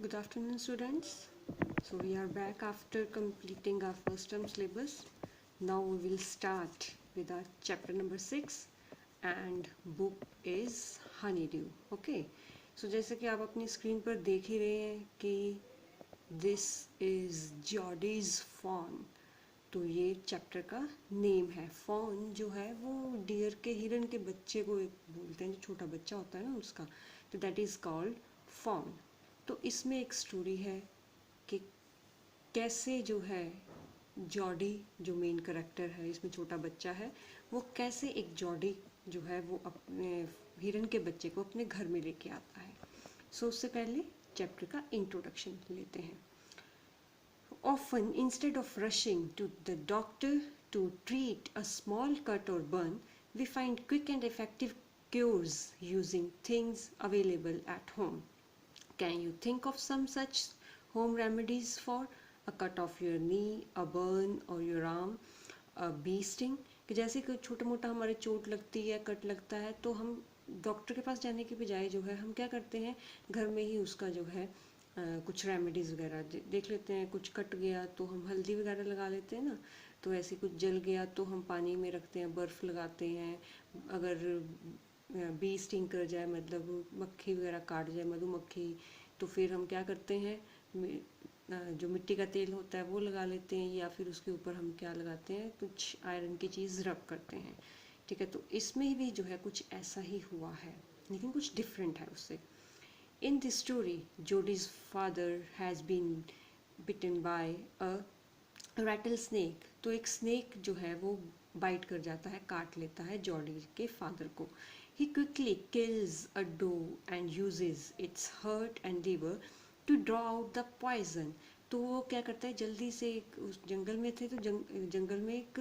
Good afternoon, students. So we are back after completing our first term syllabus. Now we will start with our chapter number 6 and book is Honeydew. Okay. So जैसे कि आप अपनी screen पर देख ही रहे हैं कि this is Geordie's Fawn. तो ये चैप्टर का नेम है. फॉन जो है वो डियर के हिरन के बच्चे को बोलते हैं, जो छोटा बच्चा होता है ना उसका, तो दैट इज़ कॉल्ड फॉन. तो इसमें एक स्टोरी है कि कैसे जो है जॉडी जो मेन करेक्टर है, इसमें छोटा बच्चा है, वो कैसे एक जॉडी जो है वो अपने हिरन के बच्चे को अपने घर में लेके आता है. सो उससे पहले चैप्टर का इंट्रोडक्शन लेते हैं. Often, instead of rushing to the doctor to treat a small cut or burn, we find quick and effective cures using things available at home. Can you think of some such home remedies for a cut of your knee, a burn or your arm, a bee sting? कि जैसे कि छोटा मोटा हमारे चोट लगती है, cut लगता है, तो हम डॉक्टर के पास जाने के बजाय जो है हम क्या करते हैं, घर में ही उसका जो है कुछ रेमेडीज़ वगैरह देख लेते हैं. कुछ कट गया तो हम हल्दी वगैरह लगा लेते हैं ना, तो ऐसे कुछ जल गया तो हम पानी में रखते हैं, बर्फ़ लगाते हैं. अगर बी स्टिंग कर जाए, मतलब मक्खी वगैरह काट जाए, मधुमक्खी, तो फिर हम क्या करते हैं, जो मिट्टी का तेल होता है वो लगा लेते हैं, या फिर उसके ऊपर हम क्या लगाते हैं, कुछ आयरन की चीज़ रब करते हैं. ठीक है, तो इसमें भी जो है कुछ ऐसा ही हुआ है, लेकिन कुछ डिफरेंट है उससे. In this story, Jodie's father has been bitten by a rattlesnake. तो एक snake जो है वो बाइट कर जाता है, काट लेता है जॉडी के फादर को. He quickly kills a doe and uses its heart and liver to draw out the poison. तो वो क्या करता है, जल्दी से उस जंगल में थे, तो जंगल में एक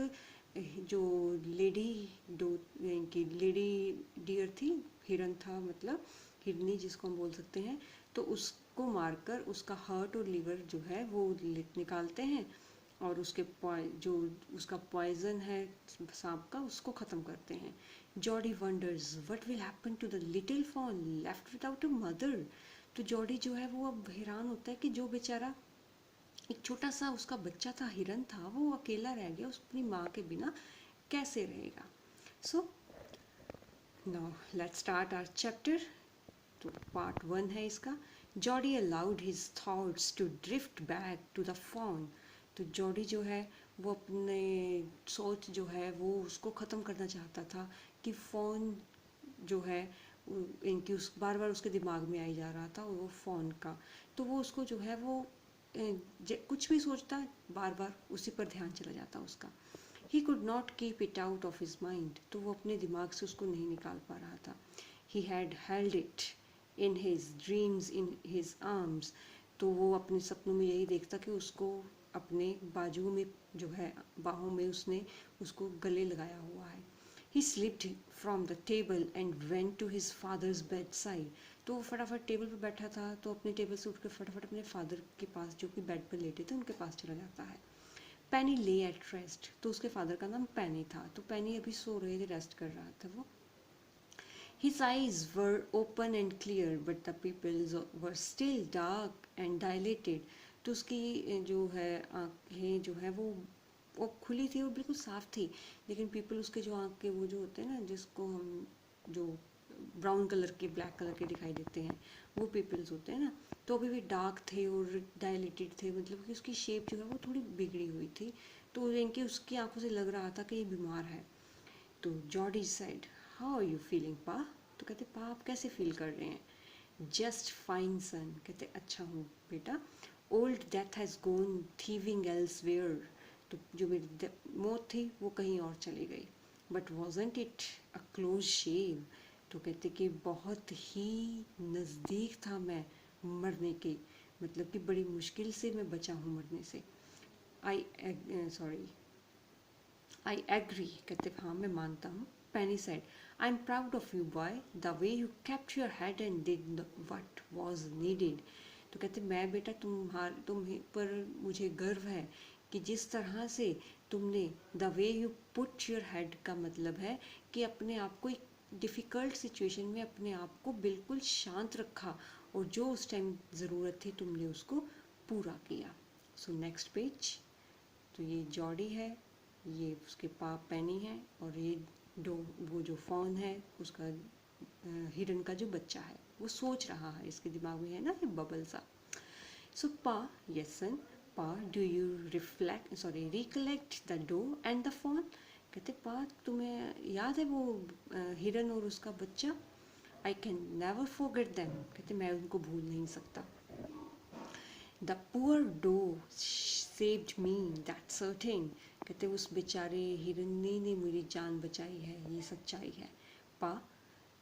जो लेडी डो की लेडी डियर थी, हिरन था, मतलब हिरनी जिसको हम बोल सकते हैं, तो उसको मारकर उसका हार्ट और लीवर जो है वो निकालते हैं और उसके जो उसका पॉइजन है सांप का, उसको ख़त्म करते हैं. Jody wonders what will happen to the little fawn left without a mother. तो जॉडी जो है वो अब हैरान होता है कि जो बेचारा एक छोटा सा उसका बच्चा था, हिरन था, वो अकेला रह गया, उस अपनी माँ के बिना कैसे रहेगा. So now let's start our chapter. तो पार्ट 1 है इसका. Jody allowed his thoughts to drift back to the fawn. तो जॉडी जो है वो अपने सोच जो है वो उसको ख़त्म करना चाहता था कि फ़ोन जो है इनकी उस बार बार उसके दिमाग में आई जा रहा था, वो फ़ोन का. तो वो उसको जो है वो कुछ भी सोचता, बार बार उसी पर ध्यान चला जाता उसका. ही could not keep it out of his mind. तो वो अपने दिमाग से उसको नहीं निकाल पा रहा था. He had held it in his dreams in his arms. तो वो अपने सपनों में यही देखता कि उसको अपने बाजुओं में जो है, बाहों में उसने उसको गले लगाया हुआ है. He slipped from the table and went to his father's bedside. तो वो फटाफट टेबल पर बैठा था, तो अपने टेबल से उठकर फटाफट अपने फादर के पास, जो कि बेड पर लेटे थे, उनके पास चला जाता है. पैनी ले एट रेस्ट. तो उसके फादर का नाम पैनी था, तो पैनी अभी सो रहे थे, रेस्ट कर रहा था वो. His eyes were open and clear, but the pupils were still dark and dilated. तो उसकी जो है आँखें जो है वो खुली थी और बिल्कुल साफ थी, लेकिन पीपल उसके जो आँख के वो जो होते हैं ना, जिसको हम जो ब्राउन कलर के, ब्लैक कलर के दिखाई देते हैं, वो पीपल्स होते हैं ना, तो अभी भी डार्क थे और डायलेटेड थे, मतलब कि उसकी शेप जो है वो थोड़ी बिगड़ी हुई थी. तो इनकी उसकी आंखों से लग रहा था कि ये बीमार है. तो Jody said, how are you feeling pa. तो कहते, पा आप कैसे फील कर रहे हैं. Just fine son. कहते, अच्छा हूँ बेटा. Old death has gone thieving elsewhere. तो जो मेरी मौत थी वो कहीं और चली गई. But wasn't it a close shave. तो कहते कि बहुत ही नज़दीक था मैं मरने के, मतलब कि बड़ी मुश्किल से मैं बचा हूँ मरने से. I agree. कहते हाँ मैं मानता हूँ. Penny said, I am proud of you boy, the way you kept your head and did what was needed. तो कहते, मैं बेटा तुम पर मुझे गर्व है कि जिस तरह से तुमने, the way you put your head का मतलब है कि अपने आप को डिफ़िकल्ट सिचुएशन में अपने आप को बिल्कुल शांत रखा और जो उस टाइम ज़रूरत थी तुमने उसको पूरा किया। सो नेक्स्ट पेज। तो ये जॉडी है, ये उसके पाप पेनी है, और ये वो जो फ़ोन है उसका हिरन का जो बच्चा है वो सोच रहा है, इसके दिमाग में है ना ये बबल सा। सो पा, yes son, pa do you recollect the doe and the fawn. कहते पा तुम्हें याद है वो हिरन और उसका बच्चा? I can never forget them. कहते मैं उनको भूल नहीं सकता। The poor doe saved me, that certain. कहते उस बेचारे हिरनी ने मेरी जान बचाई है, ये सच्चाई है। Pa,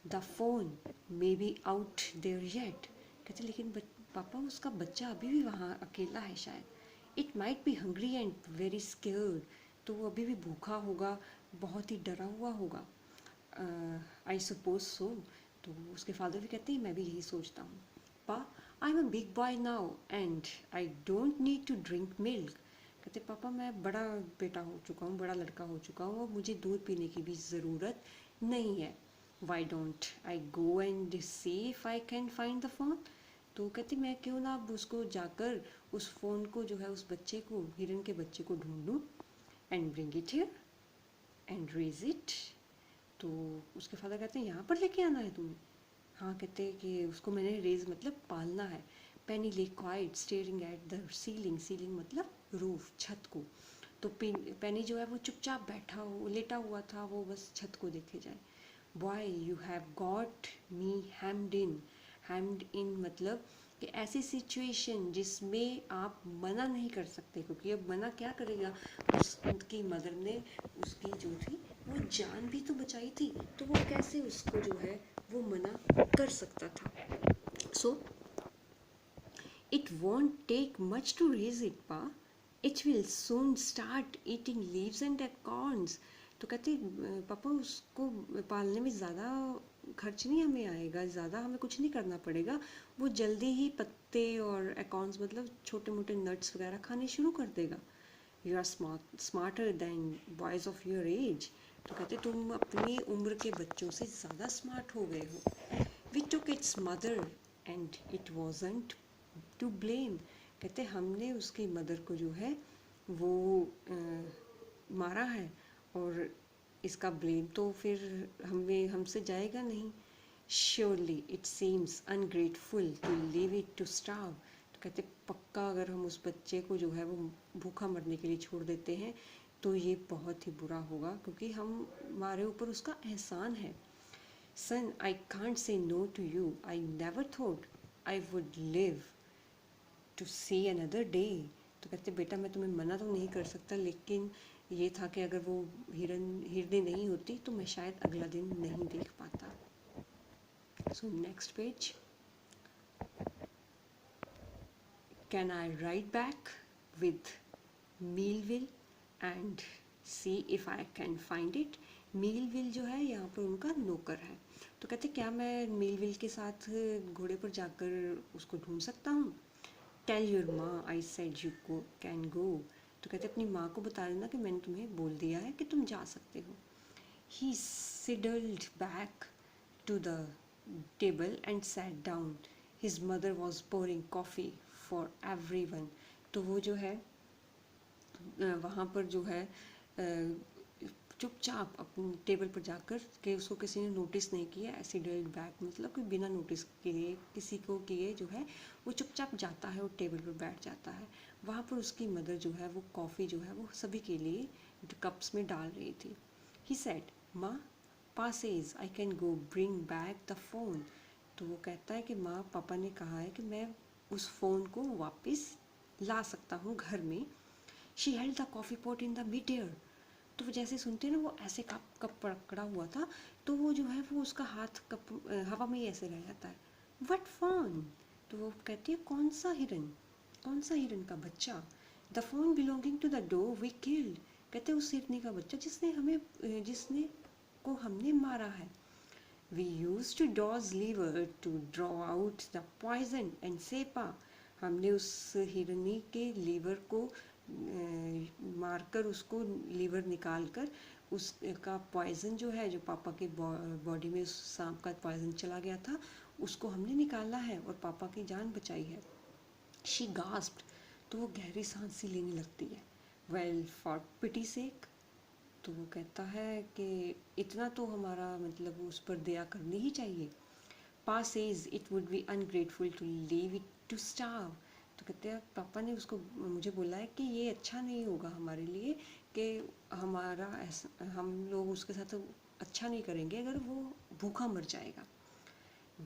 the fawn may be out there yet. कहते लेकिन पापा उसका बच्चा अभी भी वहाँ अकेला है शायद। It might be hungry and very scared. तो वो अभी भी भूखा होगा, बहुत ही डरा हुआ होगा। I suppose so. तो उसके फादर भी कहते हैं मैं भी यही सोचता हूँ। Pa, I am a big boy now and I don't need to drink milk. कहते पापा मैं बड़ा बेटा हो चुका हूँ, बड़ा लड़का हो चुका हूँ, और मुझे दूध पीने की भी ज़रूरत नहीं है। Why don't I go and see if I can find the phone. तो कहते मैं क्यों ना अब उसको जाकर उस फ़ोन को जो है, उस बच्चे को, हिरन के बच्चे को ढूंढूं and bring it here and raise it. तो उसके फादर कहते हैं यहाँ पर लेके आना है तुम्हें? हाँ, कहते हैं कि उसको मैंने रेज मतलब पालना है। पेनी ले quite staring at the ceiling, ceiling मतलब रूफ, छत को। तो पेनी जो है वो चुपचाप बैठा हो, लेटा हुआ था, वो बस छत को देखे जाए। Boy you have got me hemmed in. Hemmed in मतलब कि ऐसी सिचुएशन जिसमें आप मना नहीं कर सकते, क्योंकि अब मना क्या करेगा, उसकी मदर ने उसकी जो थी वो जान भी तो बचाई थी, तो वो कैसे उसको जो है वो मना कर सकता था। So it won't take much to raise it pa, it will soon start eating leaves and acorns. तो कहते पापा उसको पालने में ज़्यादा खर्च नहीं हमें आएगा, ज़्यादा हमें कुछ नहीं करना पड़ेगा, वो जल्दी ही पत्ते और एकॉर्न्स मतलब छोटे मोटे नट्स वगैरह खाने शुरू कर देगा। You are smarter than boys of your age. तो कहते तुम अपनी उम्र के बच्चों से ज़्यादा स्मार्ट हो गए हो। We took its mother and it wasn't to blame. कहते हमने उसकी मदर को जो है वो मारा है, और इसका ब्लेम तो फिर हमसे जाएगा नहीं। Surely it seems ungrateful to leave it to starve. तो कहते पक्का अगर हम उस बच्चे को जो है वो भूखा मरने के लिए छोड़ देते हैं तो ये बहुत ही बुरा होगा, क्योंकि हमारे ऊपर उसका एहसान है। Son I can't say no to you, I never thought I would live to see another day. तो कहते बेटा मैं तुम्हें मना तो नहीं कर सकता, लेकिन ये था कि अगर वो हिरनी नहीं होती तो मैं शायद अगला दिन नहीं देख पाता। So next page. Can I ride back with Millwheel and see if I can find it. Millwheel जो है यहाँ पर उनका नौकर है। तो कहते क्या मैं मीलविल के साथ घोड़े पर जाकर उसको ढूंढ सकता हूँ? टेल योर माँ I said you go can go. तो कहते अपनी माँ को बता देना कि मैंने तुम्हें बोल दिया है कि तुम जा सकते हो। He sidled back to the table and sat down. His mother was pouring coffee for everyone. तो वो जो है वहाँ पर जो है चुपचाप अपनी टेबल पर जाकर के उसको किसी ने नोटिस नहीं किया। एसिडल्ड बैक मतलब कि बिना नोटिस किए, किसी को किए जो है वो चुपचाप जाता है और टेबल पर बैठ जाता है। वहाँ पर उसकी मदर जो है वो कॉफ़ी जो है वो सभी के लिए कप्स में डाल रही थी। ही सेड माँ पा says I can go bring back the phone. तो वो कहता है कि माँ पापा ने कहा है कि मैं उस फ़ोन को वापस ला सकता हूँ घर में। She held the coffee pot in the mid air. तो वो जैसे सुनते हैं ना, वो ऐसे कप पकड़ा हुआ था, तो वो जो है वो उसका हाथ कप हवा में ही ऐसे रह जाता है। What phone? तो वो कहती है कौन सा हिरन, कौन सा हिरन का बच्चा? The fawn belonging to the doe we killed. कहते उस हिरनी का बच्चा जिसने को हमने मारा है। We use to doe's liver to draw out the poison and सेपा। हमने उस हिरनी के लीवर को मारकर उसको लीवर निकाल कर उसका पॉइजन जो है, जो पापा के बॉडी में उस सांप का पॉइजन चला गया था, उसको हमने निकाला है और पापा की जान बचाई है। शी गास्प्ड, तो वो गहरी सांस सी लेने लगती है। वेल फॉर पिटी सेक, तो वो कहता है कि इतना तो हमारा मतलब उस पर दया करनी ही चाहिए। Pa says it would be ungrateful to leave it to starve. तो कहते हैं पापा ने उसको मुझे बोला है कि ये अच्छा नहीं होगा हमारे लिए कि हमारा ऐसा हम लोग उसके साथ अच्छा नहीं करेंगे अगर वो भूखा मर जाएगा।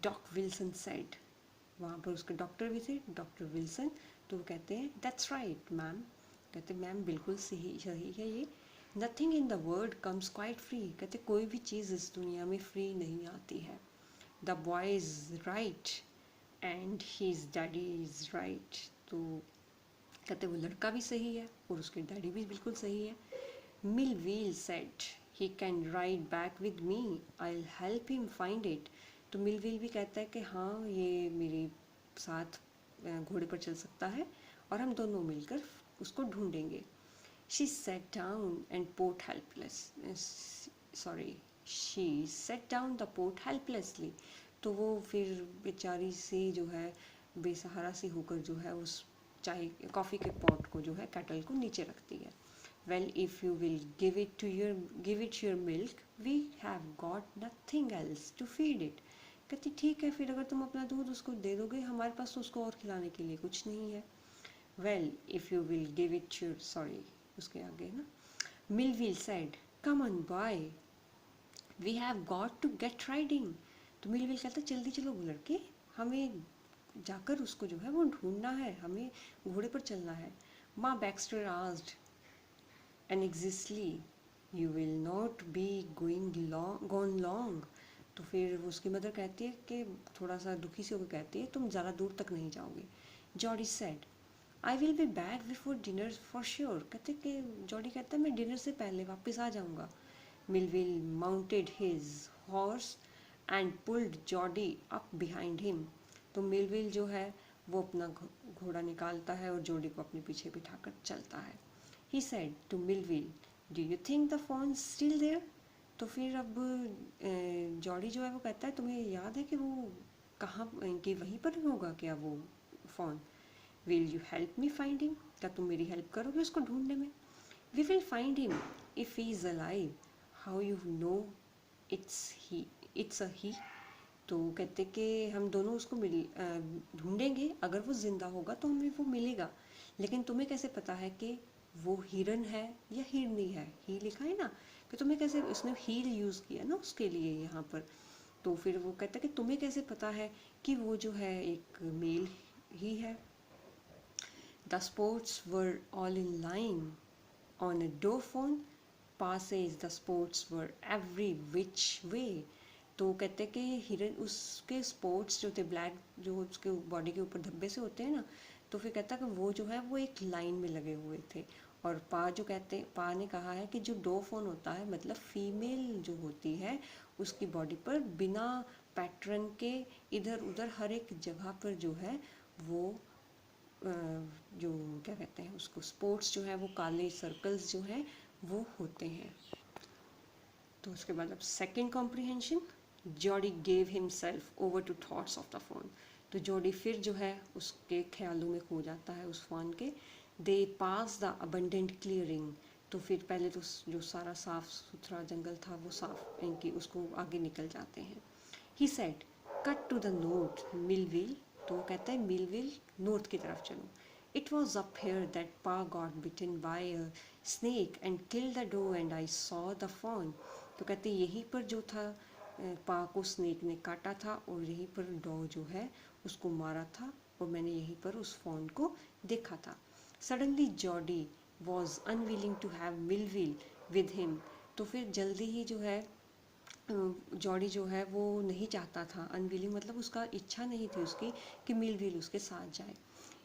डॉक विल्सन सेड, वहाँ पर उसके डॉक्टर भी थे, डॉक्टर विल्सन, तो वो कहते हैं दैट्स राइट मैम, कहते मैम बिल्कुल सही सही है ये। Nothing in the world comes quite free, कहते कोई भी चीज़ इस दुनिया में फ्री नहीं आती है। The boy is right and his daddy is right, तो कहते वो लड़का भी सही है और उसके डैडी भी बिल्कुल सही है। Millville said he can ride back with me, I'll help him find it, तो मिलविल भी कहता है कि हाँ ये मेरे साथ घोड़े पर चल सकता है और हम दोनों मिलकर उसको ढूंढेंगे। She sat down and port she sat down the port helplessly, तो वो फिर बेचारी सी जो है बेसहारा सी होकर जो है उस चाय कॉफ़ी के पॉट को जो है केटल को नीचे रखती है। Well if you will give it your milk we have got nothing else to feed it, कहती ठीक है फिर अगर तुम अपना दूध उसको दे दोगे, हमारे पास तो उसको और खिलाने के लिए कुछ नहीं है। Well if you will give it your उसके आगे ना, Millwheel said come on boy we have got to get riding, तो मिलविल कहता जल्दी चलो वो लड़के, हमें जाकर उसको जो है वो ढूंढना है, हमें घोड़े पर चलना है। Ma Baxter asked anxiously you will not be gone long, तो फिर उसकी मदर कहती है कि थोड़ा सा दुखी से होकर कहती है तुम ज़्यादा दूर तक नहीं जाओगे। Jordi said I will be back before dinner for sure, कहते कि जॉडी कहता है मैं डिनर से पहले वापस आ जाऊँगा। Millville mounted his horse and pulled Jordi up behind him, तो मिलविल जो है वो अपना घोड़ा निकालता है और जॉडी को अपने पीछे बिठाकर चलता है। He said to Millwheel do you think the fawn still there, तो फिर अब जॉडी जो है वो कहता है तुम्हें याद है कि वो कहाँ कि वहीं पर होगा क्या वो fawn. Will you help me find him, क्या तुम मेरी हेल्प करोगे उसको ढूंढने में। We will find him if he is alive, how you know it's a he, तो कहते कि हम दोनों उसको ढूंढेंगे, अगर वो ज़िंदा होगा तो हमें वो मिलेगा, लेकिन तुम्हें कैसे पता है कि वो हिरन है या हिरनी है, ही लिखा है ना, कि तुम्हें कैसे, उसने हील यूज़ किया ना उसके लिए यहाँ पर, तो फिर वो कहता है कि तुम्हें कैसे पता है कि वो जो है एक मेल ही है। The sports were all in line on a door phone, passes the sports were every which way, तो कहते कि हिरन उसके स्पोर्ट्स जो थे ब्लैक जो उसके बॉडी के ऊपर धब्बे से होते हैं ना, तो फिर कहता कि वो जो है वो एक लाइन में लगे हुए थे। और पा ने कहा है कि जो डो फोन होता है मतलब फीमेल जो होती है उसकी बॉडी पर बिना पैटर्न के इधर उधर हर एक जगह पर जो है वो जो क्या कहते हैं उसको स्पोर्ट्स जो है वो काले सर्कल्स जो हैं वो होते हैं। तो उसके बाद अब second comprehension, Jody gave himself over to thoughts of the phone, तो जॉडी फिर जो है उसके ख्यालों में खो जाता है उस फोन के। दे पास द अबंडेंट क्लियरिंग, तो फिर पहले तो जो सारा साफ सुथरा जंगल था वो साफ इनकी उसको आगे निकल जाते हैं। He said cut to the north Millwheel, तो वो कहता है मिलविल नॉर्थ की तरफ चलो। It was up here that pa got bitten by a snake and kill the doe and I saw the fawn, तो कहते यहीं पर जो था पा को स्नेक ने काटा था और यहीं पर डॉ जो है उसको मारा था और मैंने यहीं पर उस फॉन को देखा था। Suddenly Jody was unwilling to have Millwheel with him, तो फिर जल्दी ही जो है जॉडी जो है वो नहीं चाहता था, अनविलिंग मतलब उसका इच्छा नहीं थी उसकी कि मिलविल उसके साथ जाए।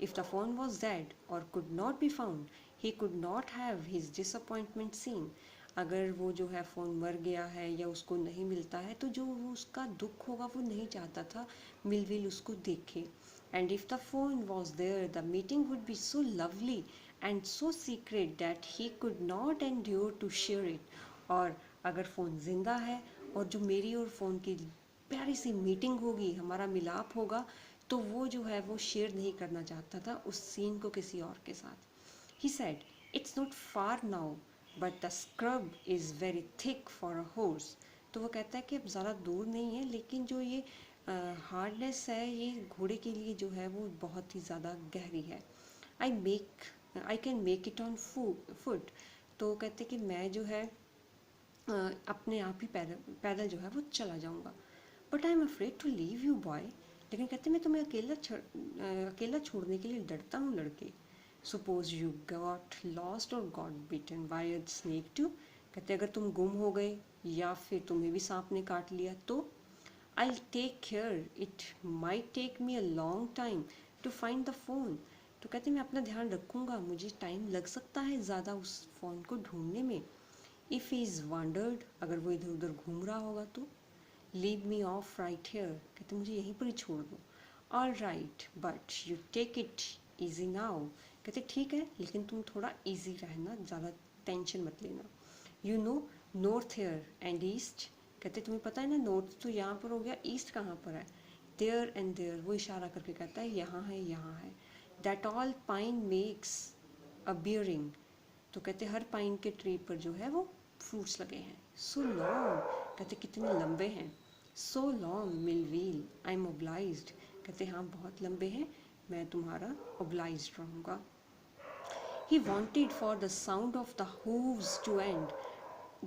If the phone was dead or could not be found he could not have his disappointment seen, अगर वो जो है फ़ोन मर गया है या उसको नहीं मिलता है तो जो वो उसका दुख होगा वो नहीं चाहता था मिलविल उसको देखे। And if the phone was there the meeting would be so lovely and so secret that he could not endure to share it, और अगर फ़ोन ज़िंदा है और जो मेरी और फ़ोन की प्यारी सी मीटिंग होगी, हमारा मिलाप होगा, तो वो जो है वो शेयर नहीं करना चाहता था उस सीन को किसी और के साथ. He said, "It's not far now, but the scrub is very thick for a horse." तो वो कहता है कि अब ज़्यादा दूर नहीं है, लेकिन जो ये हार्डनेस है ये घोड़े के लिए जो है वो बहुत ही ज़्यादा गहरी है. I can make it on foot. तो कहते कि मैं जो है अपने आप ही पैदल पैदल जो है वो चला जाऊंगा. But I am afraid to leave you boy. लेकिन कहते मैं तुम्हें अकेला छोड़ने के लिए डरता हूँ लड़के. सपोज यू गॉट लॉस्ट और got bitten by a snake too. कहते अगर तुम गुम हो गए या फिर तुम्हें भी सांप ने काट लिया तो. I take care, it might take me a long time to find the phone. तो कहते मैं अपना ध्यान रखूँगा, मुझे टाइम लग सकता है ज़्यादा उस फ़ोन को ढूंढने में. इफ़ ही इज़ वांडर्ड, अगर वो इधर उधर घूम रहा होगा तो. Leave me off right here. कहते मुझे यहीं पर ही छोड़ दो. All right, but you take it easy now. कहते ठीक है, लेकिन तुम थोड़ा ईजी रहना, ज़्यादा टेंशन मत लेना. You know north here and east. कहते तुम्हें पता है ना, नॉर्थ तो यहाँ पर हो गया, ईस्ट कहाँ पर है. देयर एंड देयर, वो इशारा करके कहता है यहाँ है यहाँ है. That all pine makes a bearing. तो कहते हर पाइन के ट्री पर जो है वो फ्रूट्स लगे हैं. So long. कहते कितने लंबे हैं. So long Millwheel, I am obliged. कहते हाँ बहुत लंबे हैं, मैं तुम्हारा ओब्लाइज्ड रहूँगा. He wanted for the sound of the hooves to end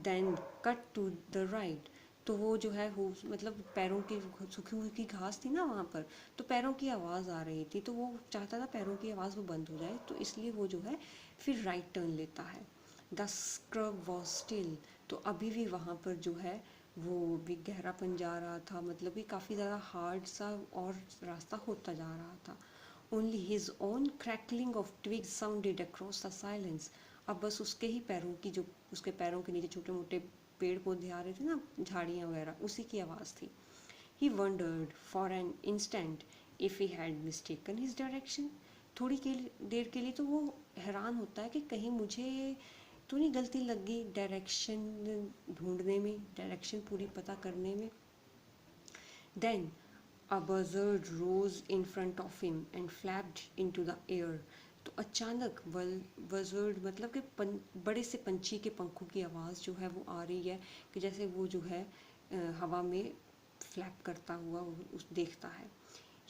then cut to the right. तो वो जो है हूव्स मतलब पैरों की सूखी हुई घास थी ना वहाँ पर, तो पैरों की आवाज़ आ रही थी, तो वो चाहता था पैरों की आवाज़ वो बंद हो जाए, तो इसलिए वो जो है फिर राइट टर्न लेता है. The scrub was still. तो अभी भी वहाँ पर जो है वो भी गहरापन जा रहा था, मतलब कि काफ़ी ज़्यादा हार्ड सा और रास्ता होता जा रहा था. Only his own crackling of twigs sounded across the silence. अब बस उसके ही पैरों की जो उसके पैरों के नीचे छोटे मोटे पेड़ पौधे आ रहे थे ना, झाड़ियाँ वगैरह, उसी की आवाज़ थी. He wondered for an instant if he had mistaken his direction. थोड़ी के देर के लिए तो वो हैरान होता है कि कहीं मुझे तो नहीं गलती लग गई डायरेक्शन ढूंढने में, डायरेक्शन पूरी पता करने में. Then a buzzard rose in front of him and flapped into the air. तो अचानक buzzard मतलब कि बड़े से पंछी के पंखों की आवाज़ जो है वो आ रही है, कि जैसे वो जो है हवा में फ्लैप करता हुआ उस देखता है.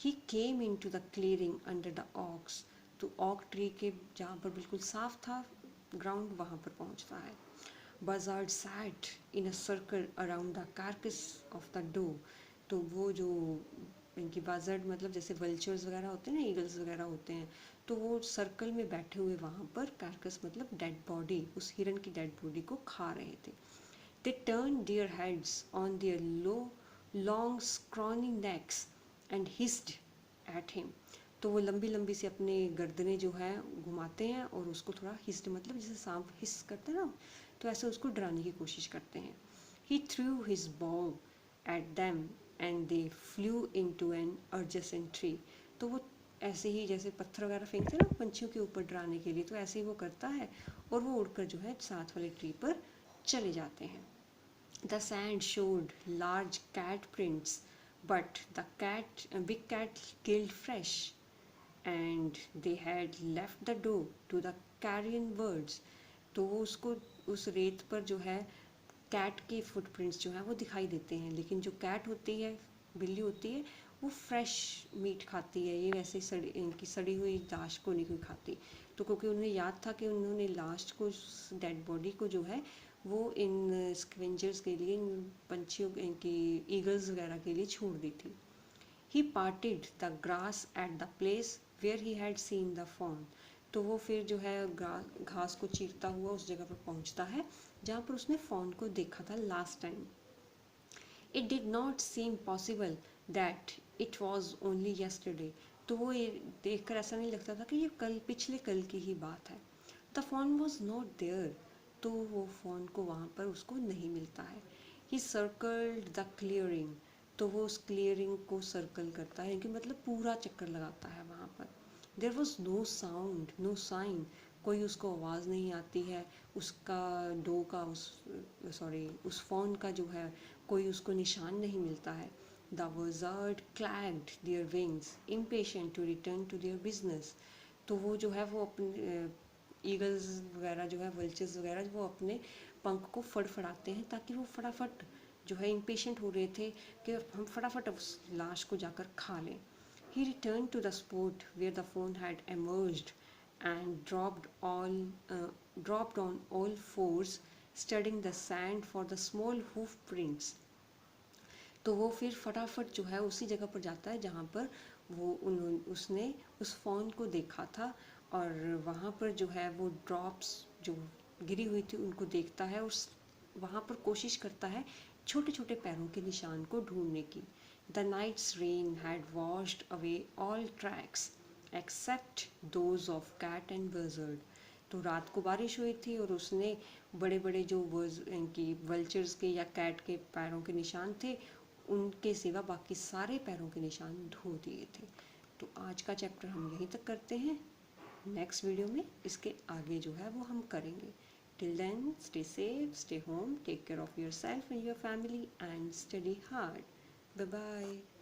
He came into the clearing under the oaks. तो oak tree के जहाँ पर बिल्कुल साफ था ग्राउंड, वहाँ पर पहुँचता है. Buzzard sat in a circle around the carcass of the doe. तो वो जो इनकी बाजर्ड मतलब जैसे वल्चर्स वगैरह होते हैं ना, ईगल्स वगैरह होते हैं, तो वो सर्कल में बैठे हुए वहाँ पर कार्कस मतलब डेड बॉडी, उस हिरन की डेड बॉडी को खा रहे थे. They turn their heads on their long scrawny necks and hissed at him. तो वो लंबी लंबी से अपने गर्दनें जो है घुमाते हैं और उसको थोड़ा हिस्ड मतलब जैसे सांप हिस करते हैं ना, तो ऐसे उसको डराने की कोशिश करते हैं. He threw his ball at them and they flew into an adjacent tree. तो वो ऐसे ही जैसे पत्थर वगैरह फेंकते हैं ना पंछियों के ऊपर डराने के लिए, तो ऐसे ही वो करता है और वो उड़कर जो है साथ वाले ट्री पर चले जाते हैं. The sand showed large cat prints, but the big cat killed fresh and they had left the doe to the carrion birds. तो वो उसको उस रेत पर जो है कैट के फुटप्रिंट्स जो हैं वो दिखाई देते हैं, लेकिन जो कैट होती है, बिल्ली होती है, वो फ्रेश मीट खाती है, ये वैसे इनकी सड़ी हुई लाश को नहीं कोई खाती. तो क्योंकि उन्हें याद था कि उन्होंने लास्ट को डेड बॉडी को जो है वो इन स्कवेंजर्स के लिए, इन पंछियों इनकी ईगल्स वगैरह के लिए छोड़ दी थी. He parted the grass at the place where he had seen the form. तो वो फिर जो है घास को चीरता हुआ उस जगह पर पहुंचता है जहाँ पर उसने फॉन को देखा था last time. It did not seem possible that it was only yesterday. तो वो ये देखकर ऐसा नहीं लगता था कि ये पिछले कल की ही बात है. The phone was not there. तो वो फ़ोन को वहाँ पर उसको नहीं मिलता है. ही सर्कल्ड द क्लियरिंग. तो वो उस क्लियरिंग को सर्कल करता है कि मतलब पूरा चक्कर लगाता है वहाँ पर. There was no sound no sign. कोई उसको आवाज़ नहीं आती है, उसका डो का उस फ़ोन का जो है कोई उसको निशान नहीं मिलता है। The wizard clacked their wings, impatient to return to their business। तो वो जो है वो अपने ईगल्स वगैरह जो है वल्चर्स वगैरह वो अपने पंख को फड़फड़ाते हैं ताकि वो फटाफट जो है इम्पेशेंट हो रहे थे कि हम फटाफट उस लाश को जाकर खा लें। He returned to the spot where the phone had emerged and dropped on all fours, studying the sand for the small hoof prints। तो वो फिर फटाफट जो है उसी जगह पर जाता है जहाँ पर उसने उस फ़ोन को देखा था, और वहाँ पर जो है वो ड्रॉप्स जो गिरी हुई थी उनको देखता है, उस वहाँ पर कोशिश करता है छोटे छोटे पैरों के निशान को ढूंढने की। The night's rain had washed away all tracks except those of cat and badger. तो रात को बारिश हुई थी और उसने बड़े बड़े जो इनकी वल्चर्स के या कैट के पैरों के निशान थे उनके सिवा बाकी सारे पैरों के निशान धो दिए थे। तो आज का चैप्टर हम यहीं तक करते हैं। नेक्स्ट वीडियो में इसके आगे जो है वो हम करेंगे। Till then stay safe, stay home, take care of yourself and your family and study hard. Bye bye.